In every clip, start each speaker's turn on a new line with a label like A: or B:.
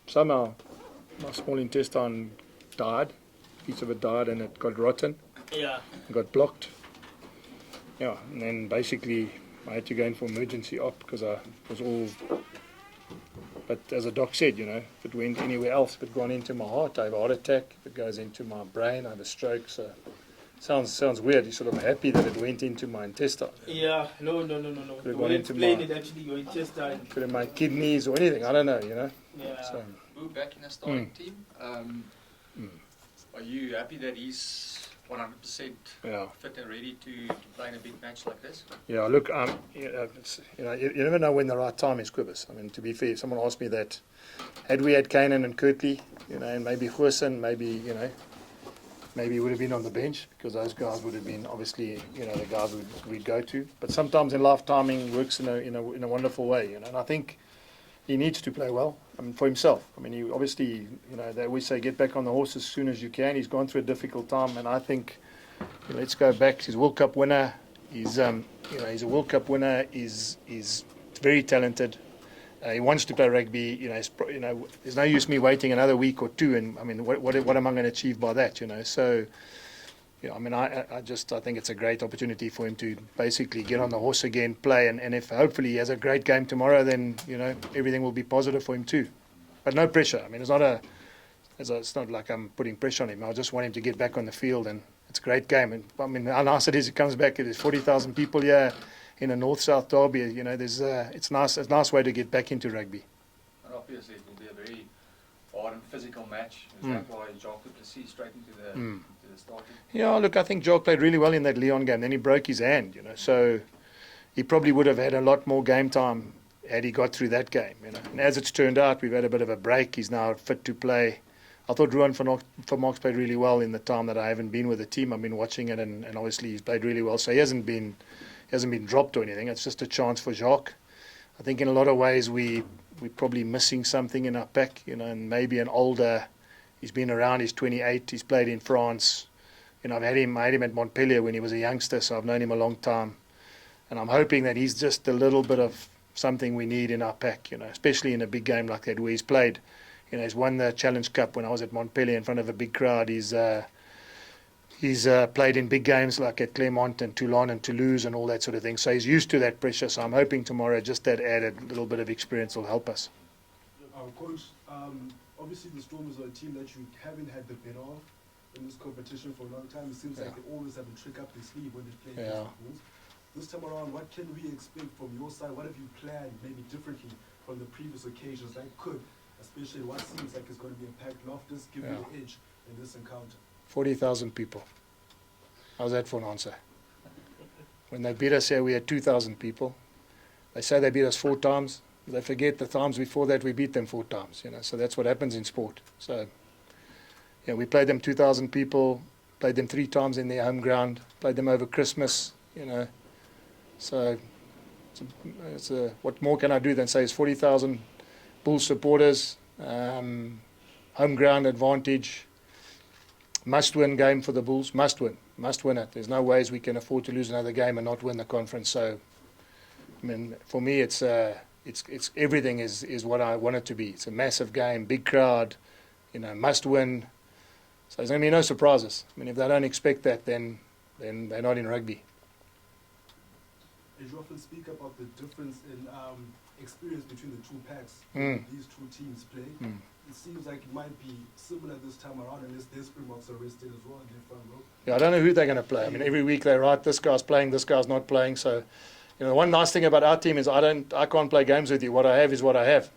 A: somehow my small intestine died. A piece of it died and it got rotten.
B: Yeah.
A: It got blocked. Yeah, and then basically I had to go in for emergency op because I was all. But as the doc said, if it went anywhere else, if it gone into my heart, I have a heart attack. If it goes into my brain, I have a stroke. So sounds weird. You're sort of happy that it went into my intestine.
B: Yeah, no.
A: Could have
B: The way you explain it, actually, your intestine.
A: Could have my kidneys or anything. I don't know,
B: Yeah.
A: So,
C: Move back in the starting team. Are you happy that he's 100% fit and ready to play in a big match like this?
A: Yeah, look, you never know when the right time is, Quibus. I mean, to be fair, if someone asked me that, had we had Kanan and Kirtley, and maybe Goosen, maybe he would have been on the bench because those guys would have been obviously, the guys we'd go to. But sometimes in life, timing works in a wonderful way, and I think he needs to play well. I mean, for himself. I mean, he obviously, they always say get back on the horse as soon as you can. He's gone through a difficult time, and I think, let's go back. He's a World Cup winner. He's a World Cup winner. He's very talented. He wants to play rugby. There's no use me waiting another week or two. And I mean, what am I going to achieve by that? So. I mean, I think it's a great opportunity for him to basically get on the horse again, play, and if hopefully he has a great game tomorrow, then everything will be positive for him too. But no pressure. I mean, it's not like I'm putting pressure on him. I just want him to get back on the field, and it's a great game. And I mean, how nice it is. It comes back. There's 40,000 people here in a North-South derby. It's nice. It's a nice way to get back into rugby.
C: And obviously, it will be a very hard and physical match. Is that why Jacques Plessis straight into the starting?
A: Yeah, look, I think Jacques played really well in that Lyon game. Then he broke his hand, so he probably would have had a lot more game time had he got through that game. And as it's turned out, we've had a bit of a break. He's now fit to play. I thought Ruan van Mox played really well in the time that I haven't been with the team. I've been watching it, and obviously he's played really well. So he hasn't been dropped or anything. It's just a chance for Jacques. I think in a lot of ways we're probably missing something in our pack, and maybe an older. He's been around. He's 28. He's played in France. I had him at Montpellier when he was a youngster, so I've known him a long time. And I'm hoping that he's just a little bit of something we need in our pack, especially in a big game like that where he's played. He's won the Challenge Cup when I was at Montpellier in front of a big crowd. He's played in big games like at Clermont and Toulon and Toulouse and all that sort of thing. So he's used to that pressure. So I'm hoping tomorrow just that added little bit of experience will help us.
D: Coach, obviously the Stormers are a team that you haven't had the better of in this competition for a long time. It seems like they always have a trick up their sleeve when they play against the Bulls. This time around, what can we expect from your side? What have you planned maybe differently from the previous occasions that could, especially what seems like it's going to be a packed Loftus, give you the edge in this encounter?
A: 40,000 people. How's that for an answer? When they beat us here, we had 2,000 people. They say they beat us 4 times. They forget the times before that we beat them 4 times. So that's what happens in sport. So we played them 2,000 people, played them 3 times in their home ground, played them over Christmas. So what more can I do than say it's 40,000 Bulls supporters, home ground advantage, must-win game for the Bulls, must win it. There's no ways we can afford to lose another game and not win the conference. So, I mean, for me, it's everything is what I want it to be. It's a massive game, big crowd, must win. So there's going to be no surprises. I mean, if they don't expect that, then they're not in rugby.
D: As you often speak about the difference in experience between the 2 packs these 2 teams play, it seems like it might be similar this time around, unless their Springboks are rested as well in their front row.
A: Yeah, I don't know who they're going to play. I mean, every week they write this guy's playing, this guy's not playing. So, the one nice thing about our team is I can't play games with you. What I have is what I have.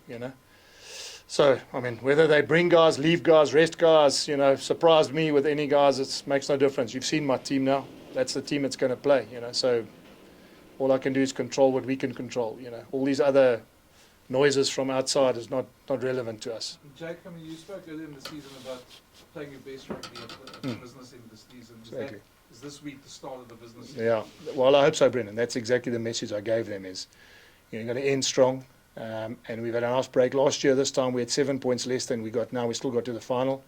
A: So, I mean, whether they bring guys, leave guys, rest guys, surprise me with any guys, it makes no difference. You've seen my team now. That's the team that's going to play, So all I can do is control what we can control, All these other noises from outside is not relevant to us.
E: Jake, I mean, you spoke earlier in the season about playing your best rugby at the business end of the season.
A: Exactly.
E: Is this week the start of the business?
A: Yeah, well, I hope so, Brendan. That's exactly the message I gave them is, you're going to end strong. And we've had a nice break. Last year, this time, we had 7 points less than we got now. We still got to the final.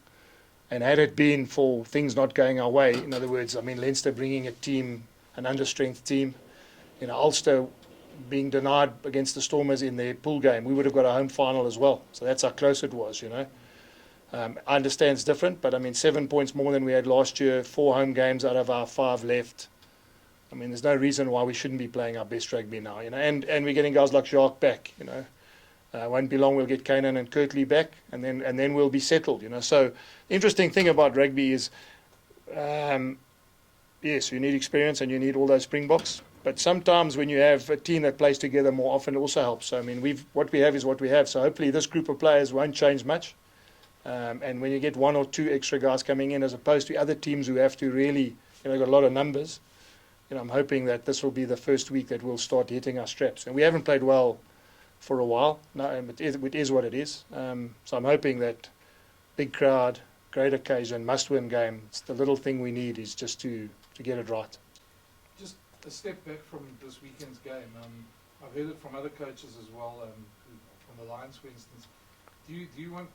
A: And had it been for things not going our way, in other words, I mean, Leinster bringing a team, an understrength team, Ulster being denied against the Stormers in their pool game, we would have got a home final as well. So that's how close it was, you know. I understand it's different, but I mean 7 points more than we had last year, 4 home games out of our 5 left. I mean, there's no reason why we shouldn't be playing our best rugby now, you know. And we're getting guys like Jacques back, you know. Won't be long, we'll get Kainan and Kirtley back, and then we'll be settled, you know. So the interesting thing about rugby is, yes, you need experience and you need all those Springboks. But sometimes when you have a team that plays together more often, it also helps. So, I mean, what we have is what we have. So hopefully this group of players won't change much. And when you get 1 or 2 extra guys coming in, as opposed to other teams who have to really, you know, got a lot of numbers, you know, I'm hoping that this will be the first week that we'll start hitting our straps. And we haven't played well for a while. No, it is what it is. So I'm hoping that big crowd, great occasion, must-win game. It's the little thing we need is just to get it right.
E: Just a step back from this weekend's game. I've heard it from other coaches as well, from the Lions, for instance. Do you want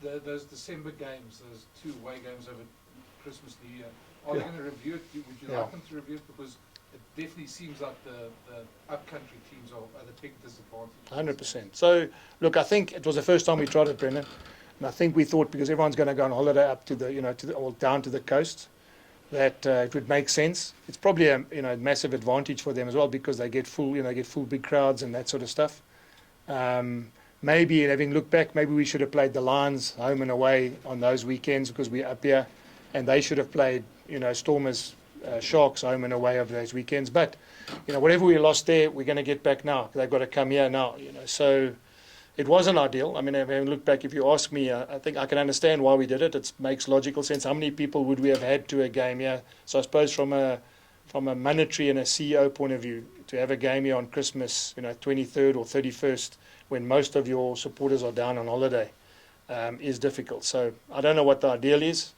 E: those December games, those 2 away games over Christmas, New Year? Are they going to review it? Would you like them to review it? Because it definitely seems like the upcountry teams are at a big disadvantage.
A: 100%. So, look, I think it was the first time we tried it, Brendan, and I think we thought because everyone's going to go on holiday up to the, you know, or down to the coast, that it would make sense. It's probably a, you know, massive advantage for them as well because they get full, you know, big crowds and that sort of stuff. Maybe having looked back, maybe we should have played the Lions home and away on those weekends because we're up here, and they should have played, you know, Stormers, Sharks home and away of those weekends. But, you know, whatever we lost there, we're going to get back now. They've got to come here now, you know. So it wasn't ideal. I mean, having looked back, if you ask me, I think I can understand why we did it. It makes logical sense. How many people would we have had to a game here? So I suppose from a monetary and a CEO point of view, to have a game here on Christmas, you know, 23rd or 31st, when most of your supporters are down on holiday, is difficult. So I don't know what the ideal is.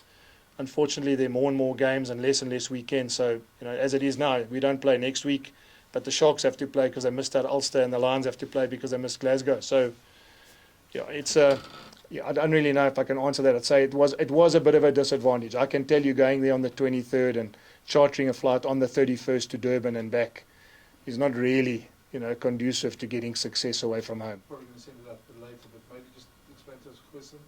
A: Unfortunately, there are more and more games and less weekends. So, you know, as it is now, we don't play next week, but the Sharks have to play because they missed out Ulster, and the Lions have to play because they missed Glasgow. So, yeah, it's I don't really know if I can answer that. I'd say it was a bit of a disadvantage. I can tell you going there on the 23rd and chartering a flight on the 31st to Durban and back is not really, you know, conducive to getting success away from home.
E: Probably going to send it up a bit later, but maybe just explain to us, Goosen,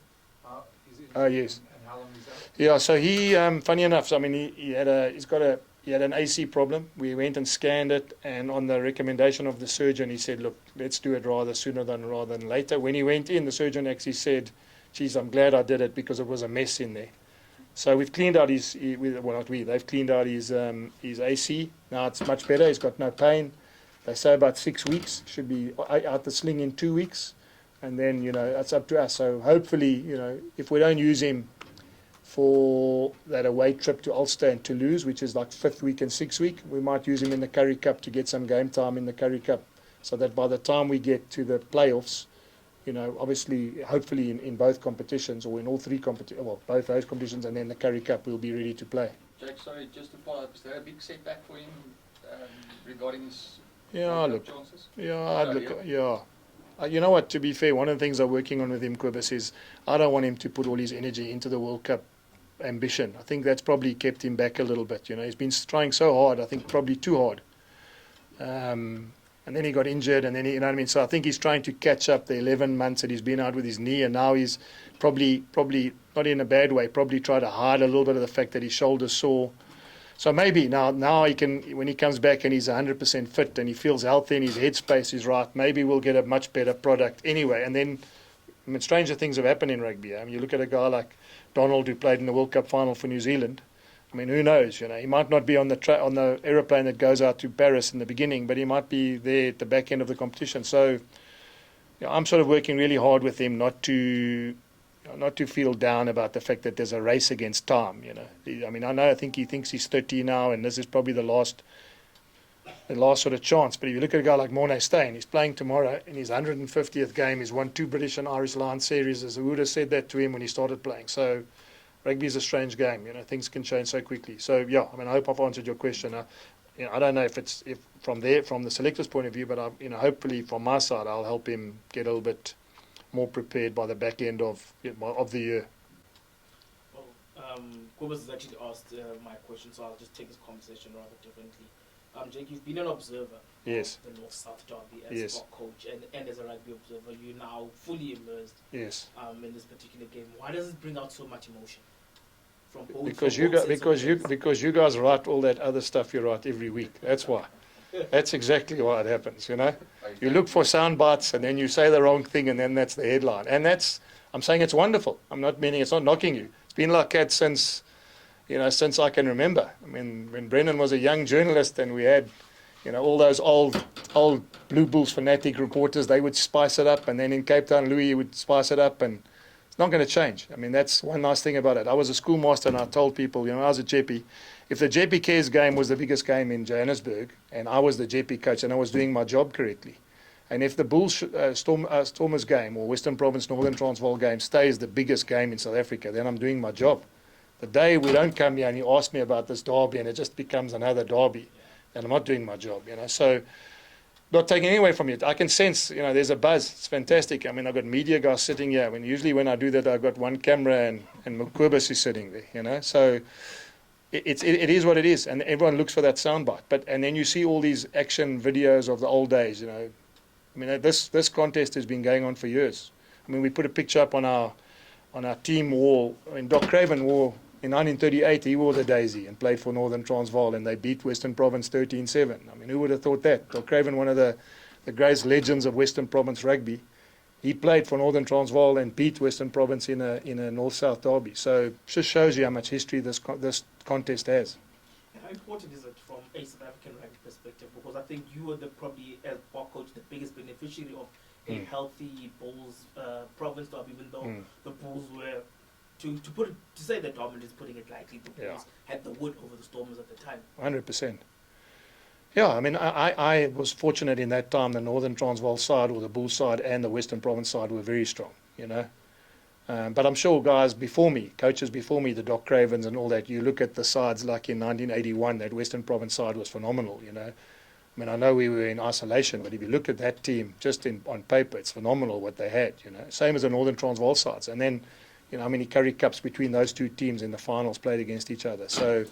A: Oh, yes.
E: And how long he's out?
A: Yeah, so he, funny enough, so I mean, he had an AC problem. We went and scanned it, and on the recommendation of the surgeon, he said, look, let's do it rather sooner rather than later. When he went in, the surgeon actually said, geez, I'm glad I did it because it was a mess in there. So we've cleaned out they've cleaned out his AC. Now it's much better. He's got no pain. They say about 6 weeks. Should be out the sling in 2 weeks. And then, you know, that's up to us. So hopefully, you know, if we don't use him for that away trip to Ulster and Toulouse, which is like 5th week and 6th week, we might use him in the Currie Cup to get some game time in the Currie Cup, so that by the time we get to the playoffs, you know, obviously, hopefully in both competitions or in all 3 competitions, well, both those competitions and then the Currie Cup, we'll be ready to play.
C: Jake, sorry, just to follow up, is there a big setback for him regarding his chances?
A: You know what, to be fair, one of the things I'm working on with him, Kobus, is I don't want him to put all his energy into the World Cup ambition. I think that's probably kept him back a little bit. You know, he's been trying so hard, I think probably too hard. And then he got injured, and then you know what I mean? So I think he's trying to catch up the 11 months that he's been out with his knee, and now he's probably not in a bad way, probably try to hide a little bit of the fact that his shoulder's sore. So maybe now he can, when he comes back and he's 100% fit and he feels healthy and his headspace is right, maybe we'll get a much better product anyway. And then, I mean, stranger things have happened in rugby. I mean, you look at a guy like Donald who played in the World Cup final for New Zealand. I mean, who knows? You know, he might not be on the aeroplane that goes out to Paris in the beginning, but he might be there at the back end of the competition. So, you know, I'm sort of working really hard with him not to feel down about the fact that there's a race against time, you know. I mean, I think he thinks he's 30 now, and this is probably the last sort of chance. But if you look at a guy like Morne Steyn, he's playing tomorrow in his 150th game. He's won 2 British and Irish Lions series. Who would have said that to him when he started playing? So rugby is a strange game, you know. Things can change so quickly. So yeah, I mean, I hope I've answered your question. You know, I don't know if from the selector's point of view, but you know, hopefully from my side, I'll help him get a little bit more prepared by the back end of the year.
B: Well, Kobus has actually asked my question, so I'll just take this conversation rather differently. Jake, you've been an observer
A: Yes.
B: of the North-South derby as
A: Yes.
B: sport coach and as a rugby observer. You're now fully immersed
A: Yes.
B: in this particular game. Why does it bring out so much emotion? From both,
A: Because
B: from both sets of players?
A: because you guys write all that other stuff you write every week. That's why. That's exactly why it happens, you know. You look for sound bites and then you say the wrong thing and then that's the headline. And I'm saying it's wonderful. I'm not meaning it's not knocking you. It's been like that since I can remember. I mean, when Brennan was a young journalist and we had, all those old Blue Bulls fanatic reporters, they would spice it up. And then in Cape Town, Louis would spice it up, and it's not going to change. I mean, that's one nice thing about it. I was a schoolmaster and I told people, I was a Jeppy. If the Jeppy Cares game was the biggest game in Johannesburg and I was the Jeppy coach and I was doing my job correctly, and if the Bulls Stormers game or Western Province Northern Transvaal game stays the biggest game in South Africa, then I'm doing my job. The day we don't come here and you ask me about this derby and it just becomes another derby, and I'm not doing my job, So, not taking any away from it. I can sense, there's a buzz. It's fantastic. I mean, I've got media guys sitting here. Usually when I do that, I've got one camera and Mkobus is sitting there, So, it is what it is, and everyone looks for that soundbite. And then you see all these action videos of the old days, I mean, this contest has been going on for years. I mean, we put a picture up on our team wall. I mean, Doc Craven wore, in 1938, he wore the daisy and played for Northern Transvaal, and they beat Western Province 13-7. I mean, who would have thought that? Doc Craven, one of the greatest legends of Western Province rugby, he played for Northern Transvaal and beat Western Province in a North-South derby. So it just shows you how much history this contest has.
B: How important is it from a South African rugby perspective? Because I think you were probably, as park coach, the biggest beneficiary of a healthy Bulls province derby, even though the Bulls were, to say that dominant is putting it lightly, the Bulls had the wood over the Stormers at the time.
A: 100%. Yeah, I mean, I was fortunate in that time. The Northern Transvaal side, or the Bulls side, and the Western Province side were very strong, But I'm sure guys before me, coaches before me, the Doc Cravens and all that, you look at the sides like in 1981, that Western Province side was phenomenal, I mean, I know we were in isolation, but if you look at that team just on paper, it's phenomenal what they had, Same as the Northern Transvaal sides. And then, how many Currie Cups between those two teams in the finals played against each other. So,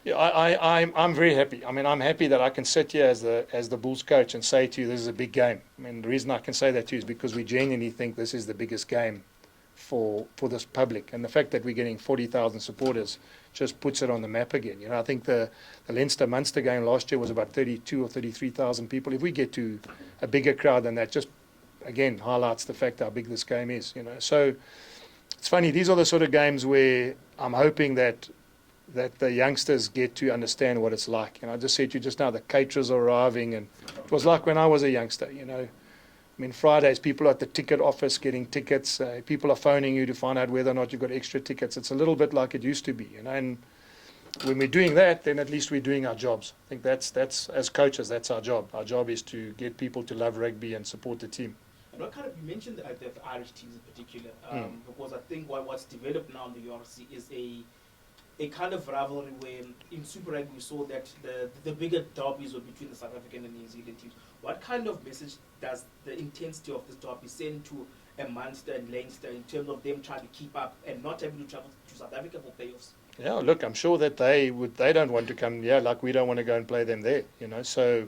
A: yeah, I'm very happy. I mean, I'm happy that I can sit here as the Bulls coach and say to you, this is a big game. I mean, the reason I can say that to you is because we genuinely think this is the biggest game for this public. And the fact that we're getting 40,000 supporters just puts it on the map again. I think the Leinster-Munster game last year was about 32 or 33,000 people. If we get to a bigger crowd than that, just, again, highlights the fact how big this game is, So it's funny, these are the sort of games where I'm hoping that the youngsters get to understand what it's like. I just said to you just now, the caterers are arriving, and it was like when I was a youngster, I mean, Fridays, people are at the ticket office getting tickets. People are phoning you to find out whether or not you've got extra tickets. It's a little bit like it used to be, And when we're doing that, then at least we're doing our jobs. I think that's as coaches, that's our job. Our job is to get people to love rugby and support the team.
B: And you mentioned the Irish teams in particular, because I think what's developed now in the URC is a kind of rivalry where in Super Rugby we saw that the bigger derbies were between the South African and New Zealand teams. What kind of message does the intensity of this derby send to a Munster and Leinster in terms of them trying to keep up and not having to travel to South Africa for playoffs? Yeah,
A: look, I'm sure that they don't want to come here like we don't want to go and play them there, So,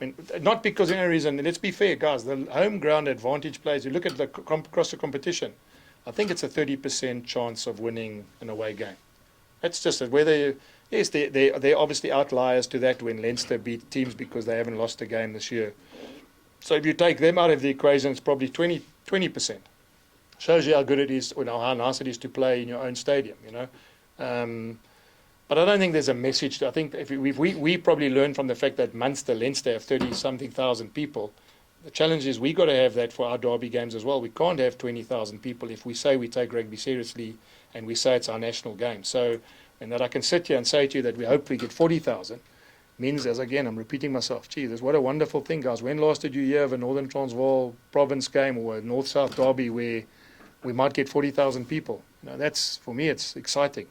A: I mean, not because of any reason. Let's be fair, guys. The home ground advantage players, you look at across the competition, I think it's a 30% chance of winning an away game. That's just whether, yes, they're obviously outliers to that when Leinster beat teams because they haven't lost a game this year. So if you take them out of the equation, it's probably 20%. Shows you how good it is, how nice it is to play in your own stadium, But I don't think there's a message. I think if we probably learn from the fact that Munster, Leinster have 30-something thousand people. The challenge is we got to have that for our derby games as well. We can't have 20,000 people if we say we take rugby seriously and we say it's our national game. So, and that I can sit here and say to you that we hopefully get 40,000 means, as again, I'm repeating myself, this what a wonderful thing, guys. When last did you hear of a Northern Transvaal province game or a North-South derby where we might get 40,000 people? That's, for me, it's exciting.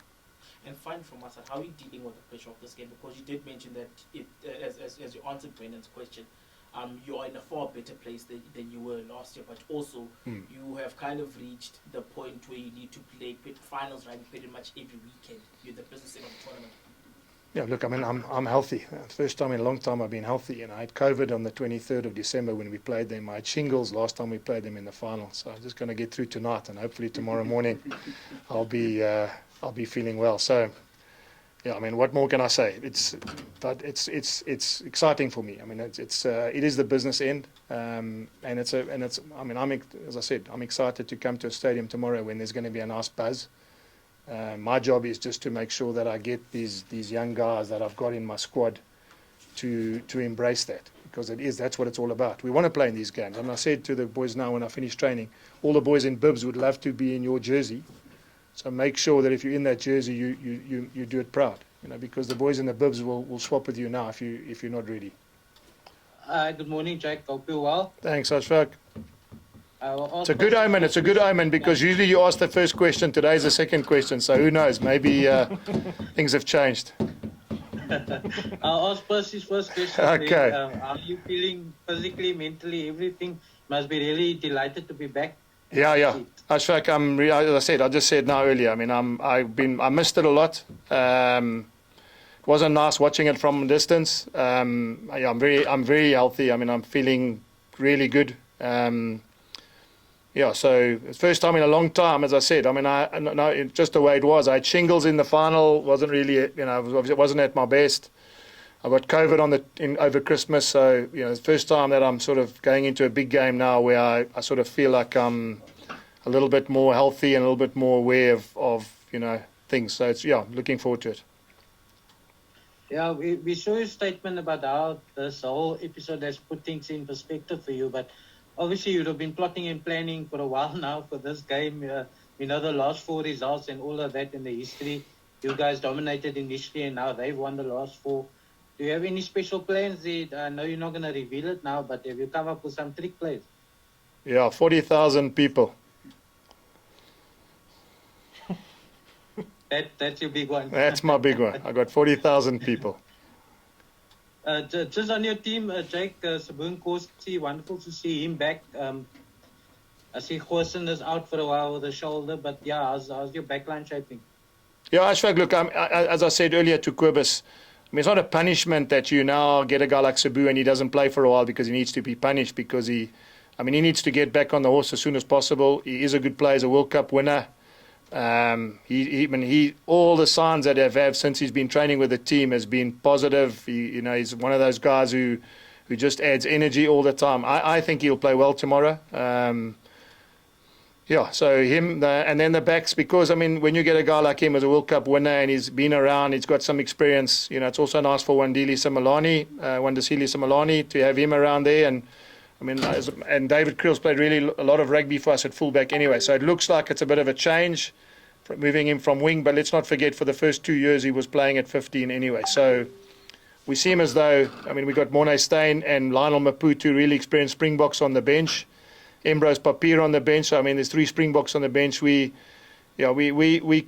B: And finally, from my side, how are you dealing with the pressure of this game? Because you did mention that, as you answered Brennan's question, you are in a far better place than you were last year, but also you have kind of reached the point where you need to play finals rugby pretty much every weekend. You're the business end of the tournament.
A: Yeah, look, I mean, I'm healthy. First time in a long time I've been healthy. You know, I had COVID on the 23rd of December when we played them. I had shingles last time we played them in the final. So I'm just going to get through tonight, and hopefully tomorrow morning I'll be feeling well. So, yeah, I mean, what more can I say? It's exciting for me. I mean, it is the business end, and it's. I mean, as I said, I'm excited to come to a stadium tomorrow when there's going to be a nice buzz. My job is just to make sure that I get these young guys that I've got in my squad to embrace that, because that's what it's all about. We want to play in these games. And I said to the boys now when I finish training, all the boys in bibs would love to be in your jersey. So make sure that if you're in that jersey, you do it proud, you know, because the boys in the bibs will swap with you now if you're not ready.
F: Good morning, Jack. Hope you're well.
A: Thanks, Ashfaq. It's a good omen. It's a good omen because usually you ask the first question. Today's the second question. So who knows? Maybe things have changed.
F: I'll ask Plessis first question.
A: Okay.
F: How are you feeling physically, mentally, everything? Must be really delighted to be back.
A: Yeah. Ashfaq, as I said, I just said now earlier. I mean, I missed it a lot. It wasn't nice watching it from a distance. I'm very healthy. I mean, I'm feeling really good. Yeah, so it's first time in a long time, as I said. I mean, just the way it was. I had shingles in the final. Wasn't really, you know, it wasn't at my best. I got COVID over Christmas, so you know, it's the first time that I'm sort of going into a big game now, where I sort of feel like I'm a little bit more healthy and a little bit more aware of you know, things. So it's looking forward to it.
F: Yeah, we saw your statement about how this whole episode has put things in perspective for you, but obviously you'd have been plotting and planning for a while now for this game. You know, the last 4 results and all of that in the history. You guys dominated initially and now they've won the last 4. Do you have any special plans? I know you're not going to reveal it now, but have you come up with some trick plays?
A: Yeah, 40,000 people.
F: That's your big one.
A: That's my big one. I got 40,000 people.
F: Just on your team, Jake, Nkosi, wonderful to see him back. I see Goosen is out for a while with a shoulder, but yeah, how's your backline shaping? Yeah,
A: Ashfaq, look, as I said earlier to Kobus, I mean, it's not a punishment that you now get a guy like Sabu and he doesn't play for a while because he needs to be punished, because he needs to get back on the horse as soon as possible. He is a good player, he's a World Cup winner. All the signs that I've had since he's been training with the team has been positive. He's one of those guys who just adds energy all the time. I think he'll play well tomorrow. So him, and then the backs, because I mean, when you get a guy like him as a World Cup winner and he's been around, he's got some experience. You know, it's also nice for Wandile Simelane to have him around there. And I mean, and David Creel's played really a lot of rugby for us at fullback anyway. So it looks like it's a bit of a change, moving him from wing. But let's not forget, for the first 2 years he was playing at 15 anyway. So we see him as though, I mean, we got Morne, Steyn and Lionel Mapu, 2 really experienced Springboks on the bench. Ambrose Papier on the bench. So, I mean, there's 3 Springboks on the bench. We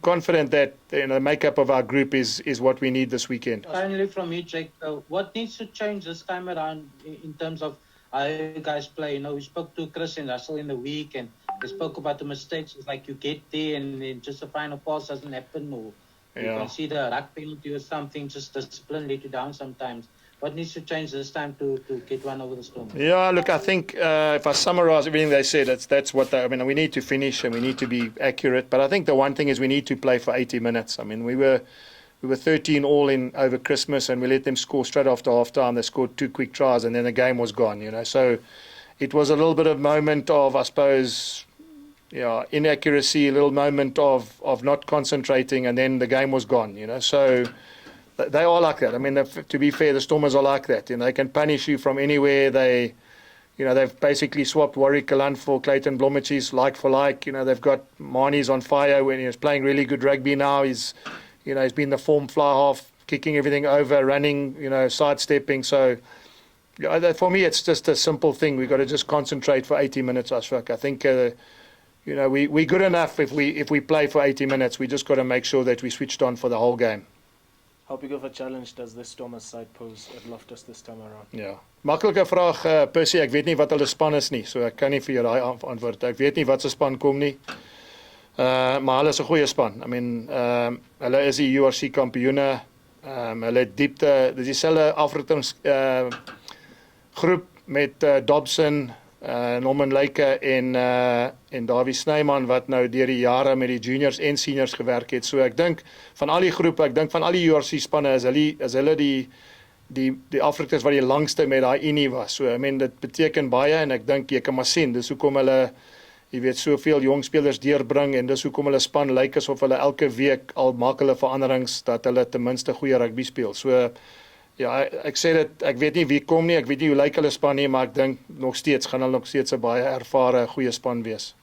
A: confident that the makeup of our group is what we need this weekend.
F: Finally, from you, Jake, what needs to change this time around in terms of how you guys play? You know, we spoke to Chris and Russell in the week, and they spoke about the mistakes. It's like you get there and then just a final pass doesn't happen, or you consider a ruck penalty or something. Just discipline let you down sometimes. What needs to change this time to get one over the Stormers? Yeah,
A: look, I think if I summarise everything they said, that's what I mean, we need to finish and we need to be accurate. But I think the one thing is we need to play for 80 minutes. I mean, we were 13 all in over Christmas and we let them score straight after half time. They scored 2 quick tries and then the game was gone, you know. So it was a little bit of moment of, I suppose, inaccuracy, a little moment of not concentrating, and then the game was gone, you know. So they are like that. I mean, to be fair, the Stormers are like that. You know, they can punish you from anywhere. They've basically swapped Warwick Kalan for Clayton Blommachi's like for like. You know, they've got Marnie's on fire when he's playing really good rugby now. He's been the form fly half, kicking everything over, running, sidestepping. So for me, it's just a simple thing. We've got to just concentrate for 80 minutes, Ashfaq. I think, we're good enough if we play for 80 minutes. We just got to make sure that we switched on for the whole game.
G: How big of a challenge does the Stormers side pose at Loftus this time around?
A: Ja, maklike vraag, Percy, ek weet nie wat hulle span is nie, so ek kan nie vir jou daai antwoord. Ek weet nie wat se span kom nie. Maar hulle is 'n goeie span. I mean, hulle is die URC kampioene. Hulle het diepte, dis dieselfde afrigtings groep met Dobson, Norman Lyke en Davie Snyman wat nou deur die jare met die juniors en seniors gewerk het. So ek dink van al die groepe, ek dink van al die URC spanne is hulle die afrigters wat die langste met daai unie was. So dit beteken baie en ek dink jy kan maar sien, dis hoekom hulle soveel jong spelers deurbring en dis hoekom hulle span lyk asof hulle elke week al maak hulle veranderings dat hulle ten minste goeie rugby speel. So ja, ek sê dit, ek weet nie wie kom nie, ek weet nie hoe lyk hulle span nie, maar ek dink gaan hulle nog steeds 'n baie ervare goeie span wees.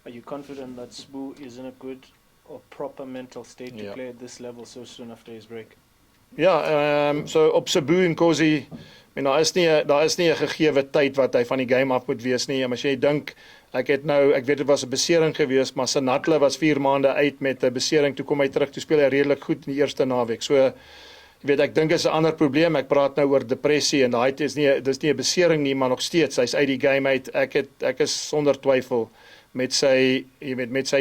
G: Are you confident that Sbu is in a good or proper mental state to play at this level so soon after his break?
A: Ja, so op Sbu en Nkosi, daar is nie 'n gegeewe tyd wat hy van die game af moet wees nie. Maar as jy dink, ek weet dit was 'n besering geweest, maar Sanatle was 4 maande uit met 'n besering, toe kom hy terug, toe speel hy redelik goed in die eerste naweek. So ek dink is 'n ander probleem. Ek praat nou oor depressie en dis nie 'n besering nie, maar nog steeds hy's uit die game uit. Ek is sonder twyfel met sy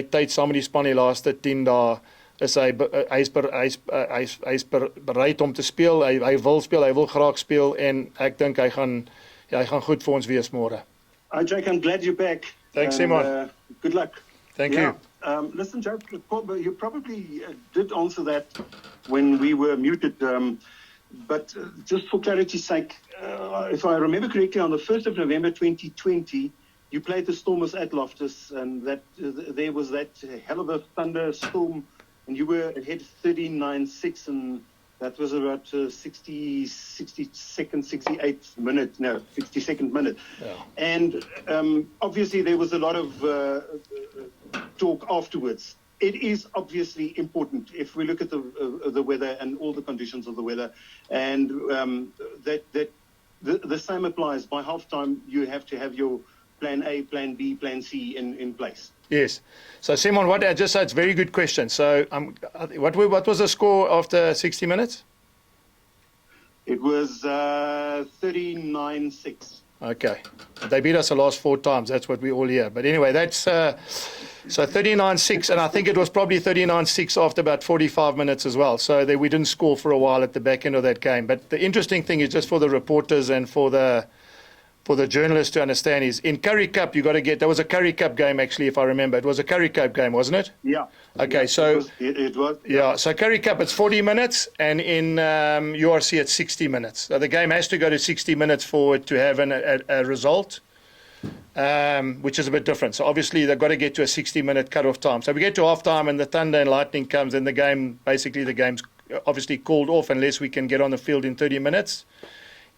A: tyd saam met die span die laaste 10 dae is hy's bereid om te speel. Hy wil speel, hy wil graag speel en ek dink hy gaan goed vir ons wees môre.
H: Jake, I'm glad you're back.
A: Thanks, Simon.
H: Good luck.
A: Thank you.
H: Listen, Jake, you probably did answer that when we were muted, but just for clarity's sake, if I remember correctly, on the 1st of November 2020, you played the Stormers at Loftus, and that there was that hell of a thunderstorm, and you were ahead 39-6, and that was about 60-second minute.
A: Yeah.
H: And obviously there was a lot of talk afterwards. It is obviously important if we look at the weather and all the conditions of the weather, and that the same applies. By halftime, you have to have your plan A, plan B, plan C in place.
A: Yes. So Simon, what I just said, it's a very good question. So what was the score after 60 minutes?
H: It was 39-6.
A: Okay. They beat us the last 4 times. That's what we all hear. But anyway, that's so 39-6, and I think it was probably 39-6 after about 45 minutes as well. So we didn't score for a while at the back end of that game. But the interesting thing is, just for the reporters and for the journalists to understand, is in Currie Cup there was a Currie Cup game actually, if I remember. It was a Currie Cup game, wasn't it?
H: Yeah.
A: Okay,
H: yeah,
A: so
H: it was.
A: Yeah, so Currie Cup it's 40 minutes, and in URC it's 60 minutes. So the game has to go to 60 minutes for it to have a result, which is a bit different. So obviously they've got to get to a 60-minute cut-off time. So we get to half-time and the thunder and lightning comes, and the game's obviously called off unless we can get on the field in 30 minutes.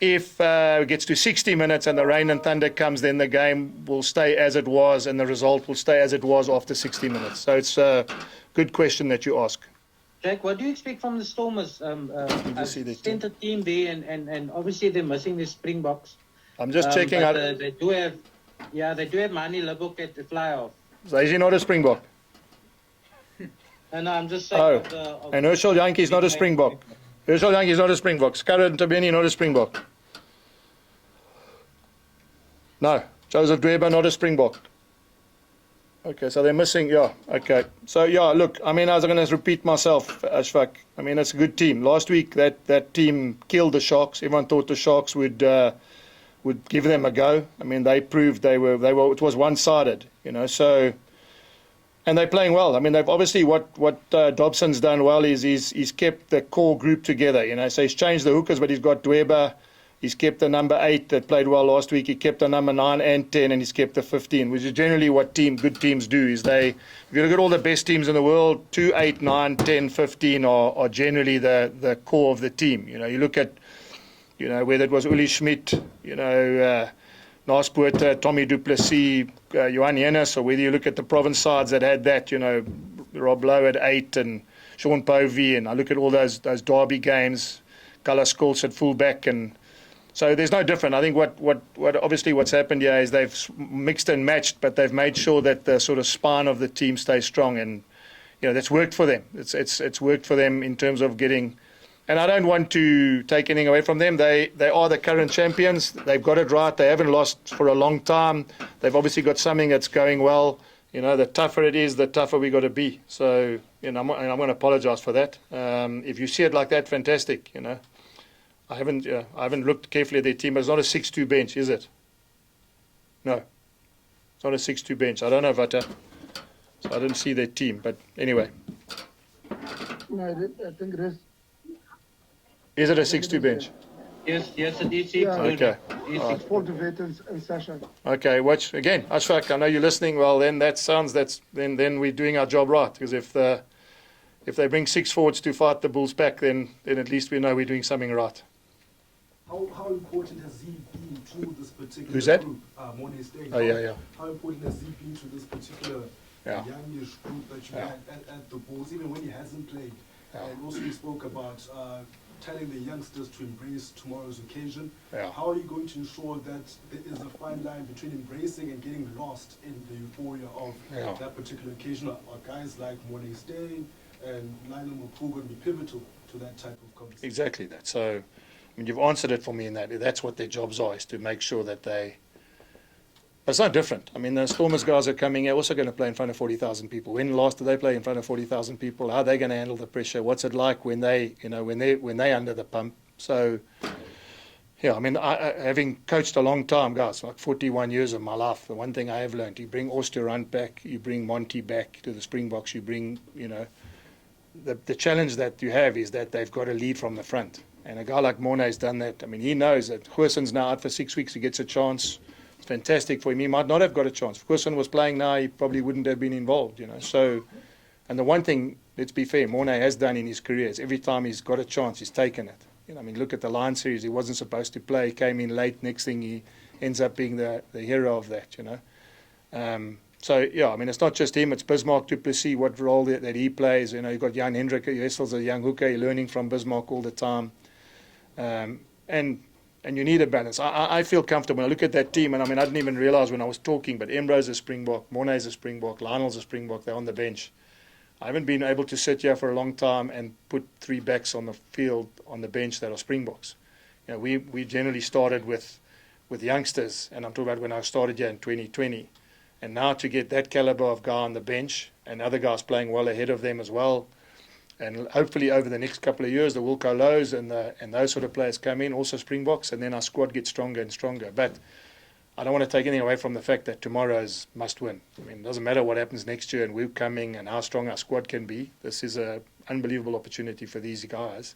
A: If it gets to 60 minutes and the rain and thunder comes, then the game will stay as it was and the result will stay as it was after 60 minutes. So it's a good question that you ask.
F: Jake, what do you expect from the Stormers? I've sent a team there, and obviously they're missing the Springboks.
A: I'm just checking out.
F: They do have Mani Labuk at the fly-off.
A: So is he not a Springbok?
F: And I'm just saying.
A: And Herschel Yankee is not a Springbok. Herschel Yankee is not a Springbok. Scarlett Tabeni not a Springbok. No. Joseph Dweba not a Springbok. Okay, so they're missing, yeah, okay. So, yeah, look, I mean, I was going to repeat myself, Ashfaq. I mean, it's a good team. Last week, that team killed the Sharks. Everyone thought the Sharks would give them a go. I mean, they proved it was one-sided, so... And they're playing well. I mean, they've obviously, what Dobson's done well is he's kept the core group together, So he's changed the hookers, but he's got Dweba. He's kept the number 8 that played well last week. He kept the number 9 and 10, and he's kept the 15, which is generally what good teams do. If you look at all the best teams in the world, 2, 8, 9, 10, 15 are generally the core of the team. You look at, whether it was Uli Schmidt, Naas Botha, Tommy du Plessis, Johan Jennis, or whether you look at the province sides that had that, Rob Lowe at 8 and Sean Povey, and I look at all those derby games, Carlos Scholes at fullback, and so there's no different. I think what's happened here is they've mixed and matched, but they've made sure that the sort of spine of the team stays strong, and that's worked for them. It's worked for them in terms of getting. And I don't want to take anything away from them. They are the current champions. They've got it right. They haven't lost for a long time. They've obviously got something that's going well. you know, the tougher it is, the tougher we got to be. So, you know, I'm going to apologise for that. If you see it like that, fantastic. You know, I haven't looked carefully at their team, but it's not a 6-2 bench, is it? No, it's not a 6-2 bench. I don't know, Vata. So I didn't see their team, but anyway.
I: No, I think it is.
A: Is it a 6-2 bench?
F: Yes, it is.
I: Yeah.
A: Okay.
I: It's Veterans and Sasha.
A: Okay, watch again. Ashfaq, I know you're listening. Well, then then we're doing our job right. Because if they bring 6 forwards to fight the Bulls back, then at least we know we're doing something right.
D: How important has he been to this particular
A: Who's that?
D: group? Morne Steyn.
A: Oh, yeah.
D: How important has he been to this particular youngish group that you had at the Bulls, even when he hasn't played? And also you spoke about telling the youngsters to embrace tomorrow's occasion. How are you going to ensure that there is a fine line between embracing and getting lost in the euphoria of that particular occasion? Are guys like Morne Steyn and Lionel Mapu going to be pivotal to that type of conversation?
A: Exactly that. So, I mean, you've answered it for me in that's what their jobs are, is to make sure that they... But it's not different. I mean, the Stormers guys are coming here, also going to play in front of 40,000 people. When last did they play in front of 40,000 people? How are they going to handle the pressure? What's it like when they're under the pump? So, yeah, I mean, having coached a long time, guys, like 41 years of my life, the one thing I have learned, you bring Oosterrand back, you bring Monty back to the Springboks, you bring, you know, the challenge that you have is that they've got to lead from the front. And a guy like Morne has done that. I mean, he knows that Goosen's now out for 6 weeks, he gets a chance. It's fantastic for him. He might not have got a chance. If Goosen was playing now, he probably wouldn't have been involved, you know. So, and the one thing, let's be fair, Morne has done in his career is every time he's got a chance, he's taken it. You know, I mean, look at the Lions series. He wasn't supposed to play. He came in late. Next thing, he ends up being the hero of that, you know. So, yeah, I mean, it's not just him. It's Bismarck, du Plessis, what role that he plays. You know, you've got Jan Hendrik Wessel's a young hooker. You're learning from Bismarck all the time. And you need a balance. I feel comfortable when I look at that team, and I mean, I didn't even realize when I was talking, but Embro's a Springbok, Morne's a Springbok, Lionel's a Springbok, they're on the bench. I haven't been able to sit here for a long time and put 3 backs on the field, on the bench that are Springboks. You know, we generally started with youngsters, and I'm talking about when I started here in 2020. And now to get that caliber of guy on the bench, and other guys playing well ahead of them as well, and hopefully over the next couple of years, the Wilco Lows and those sort of players come in, also Springboks, and then our squad gets stronger and stronger. But I don't want to take anything away from the fact that tomorrow's must win. I mean, it doesn't matter what happens next year and we're coming and how strong our squad can be. This is an unbelievable opportunity for these guys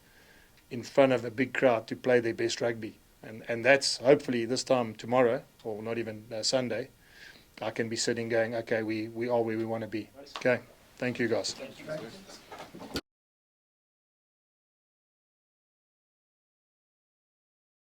A: in front of a big crowd to play their best rugby. And that's hopefully this time tomorrow, or not even Sunday, I can be sitting going, okay, we are where we want to be. Okay, thank you guys.
B: Thank you.